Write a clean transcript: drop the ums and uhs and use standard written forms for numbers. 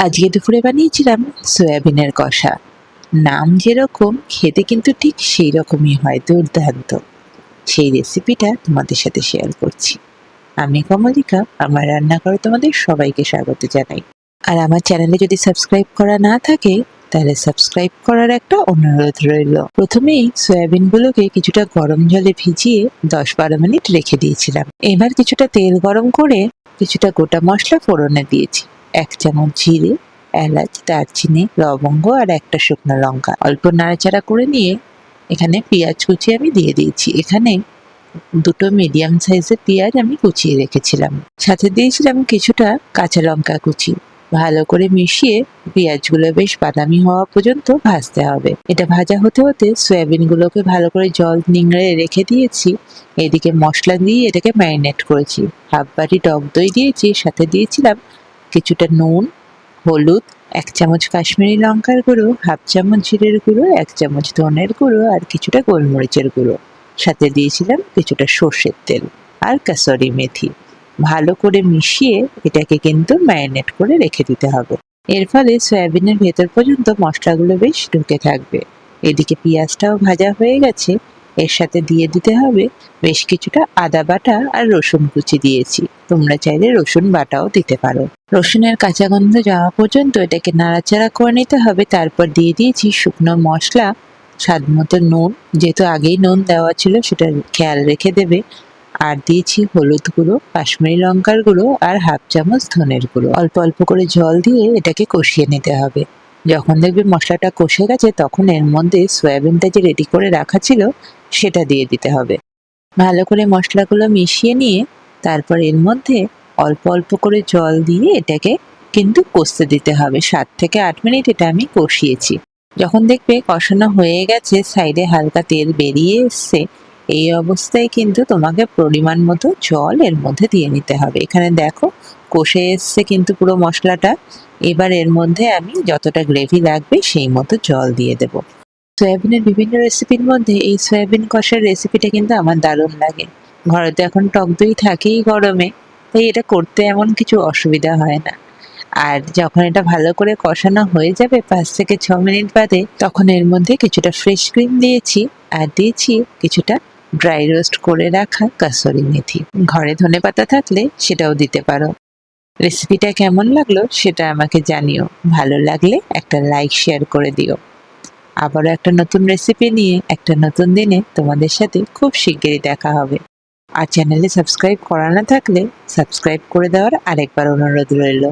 আজকে দুপুরে বানিয়েছিলাম সয়াবিনের কষা। নাম যেরকম, খেতে কিন্তু ঠিক সেই রকমই হয়, দুর্দান্ত। সেই রেসিপিটা তোমাদের সাথে শেয়ার করছি। আমি কমলিকা, আমার রান্নাঘরে তোমাদের সবাইকে স্বাগত জানাই। আর আমার চ্যানেলে যদি সাবস্ক্রাইব করা না থাকে, তাহলে সাবস্ক্রাইব করার একটা অনুরোধ রইল। প্রথমেই সয়াবিনগুলোকে কিছুটা গরম জলে ভিজিয়ে 10-12 মিনিট রেখে দিয়েছিলাম। এবার কিছুটা তেল গরম করে কিছুটা গোটা মশলা ফোড়নে দিয়েছি। 1 চামচ জিরে, এলাচ, দারচিনি, লবঙ্গ আর একটা শুকনো লঙ্কা। অল্প নাড়াচাড়া করে নিয়ে এখানে পেঁয়াজ কুচি আমি দিয়ে দিয়েছি। এখানে দুটো মিডিয়াম সাইজের পেঁয়াজ আমি কুচিয়ে রেখেছিলাম। সাথে দিয়েছিলাম কিছুটা কাঁচা লঙ্কা কুচি। ভালো করে মিশিয়ে পেঁয়াজগুলো বেশ বাদামি হওয়া পর্যন্ত ভাজতে হবে। এটা ভাজা হতে হতে সয়াবিনগুলোকে ভালো করে জল নিংড়ে রেখে দিয়েছি। এদিকে মশলা দিয়ে এটাকে ম্যারিনেট করেছি। হাফ বাটি টক দই দিয়েছি, সাথে দিয়েছিলাম কিছুটা নুন, হলুদ, 1 চামচ কাশ্মীরি লঙ্কার গুঁড়ো, হাফ চামচ জিরের গুঁড়ো, 1 চামচ ধনের গুঁড়ো আর কিছুটা গোলমরিচের গুঁড়ো। সাথে দিয়েছিলাম কিছুটা সর্ষের তেল আর কাসুরি মেথি। ভালো করে মিশিয়ে এটাকে কিন্তু ম্যারিনেট করে রেখে দিতে হবে। এর ফলে সয়াবিনের ভেতর পর্যন্ত মশলাগুলো বেশ ঢুকে থাকবে। এদিকে পেঁয়াজটাও ভাজা হয়ে গেছে। এর সাথে দিয়ে দিতে হবে বেশ কিছুটা আদা বাটা আর রসুন কুচি দিয়েছি। তোমরা চাইলে রসুন বাটাও দিতে পারো। রসুনের কাঁচা গন্ধ যাওয়া পর্যন্ত এটাকে নাড়াচাড়া করে নিতে হবে। তারপর দিয়ে দিয়েছি শুকনো মশলা, স্বাদ মতো নুন, যেহেতু আগেই নুন দেওয়া ছিল সেটা খেয়াল রেখে দেবে। আর দিয়েছি হলুদ গুঁড়ো, কাশ্মীরি লঙ্কার গুঁড়ো আর হাফ চামচ ধনের গুঁড়ো। অল্প অল্প করে জল দিয়ে এটাকে কষিয়ে নিতে হবে। যখন দেখবে মশলাটা কষে গেছে, তখন এর মধ্যে সয়াবিনটা যে রেডি করে রাখা ছিল সেটা দিয়ে দিতে হবে। ভালো করে মশলাগুলো মিশিয়ে নিয়ে তারপর এর মধ্যে অল্প অল্প করে জল দিয়ে এটাকে কিন্তু কষতে দিতে হবে। 7 থেকে 8 মিনিট এটা আমি কষিয়েছি। যখন দেখবে কষানো হয়ে গেছে, সাইডে হালকা তেল বেরিয়ে এসছে, এই অবস্থায় কিন্তু তোমাকে পরিমাণ মতো জল এর মধ্যে দিয়ে নিতে হবে। এখানে দেখো কষে এসছে কিন্তু পুরো মশলাটা। এবার এর মধ্যে আমি যতটা গ্রেভি লাগবে সেই মতো জল দিয়ে দেব। সয়াবিনের বিভিন্ন রেসিপির মধ্যে এই সয়াবিন কষার রেসিপিটা কিন্তু আমার দারুণ লাগে। ঘরে তো এখন টক দই থাকেই গরমে, তাই এটা করতে এমন কিছু অসুবিধা হয় না। আর যখন এটা ভালো করে কষানো হয়ে যাবে 5 থেকে 6 মিনিট বাদে, তখন এর মধ্যে কিছুটা ফ্রেশ ক্রিম দিয়েছি আর দিয়েছি কিছুটা ড্রাই রোস্ট করে রাখা কাসুরি মেথি। ঘরে ধনেপাতা থাকলে সেটাও দিতে পারো। রেসিপিটা কেমন লাগলো সেটা আমাকে জানিও। ভালো লাগলে একটা লাইক শেয়ার করে দিও। আবারও একটা নতুন রেসিপি নিয়ে একটা নতুন দিনে তোমাদের সাথে খুব শিগগিরই দেখা হবে। আর চ্যানেলে সাবস্ক্রাইব করা না থাকলে সাবস্ক্রাইব করে দেওয়ার আরেকবার অনুরোধ রইল।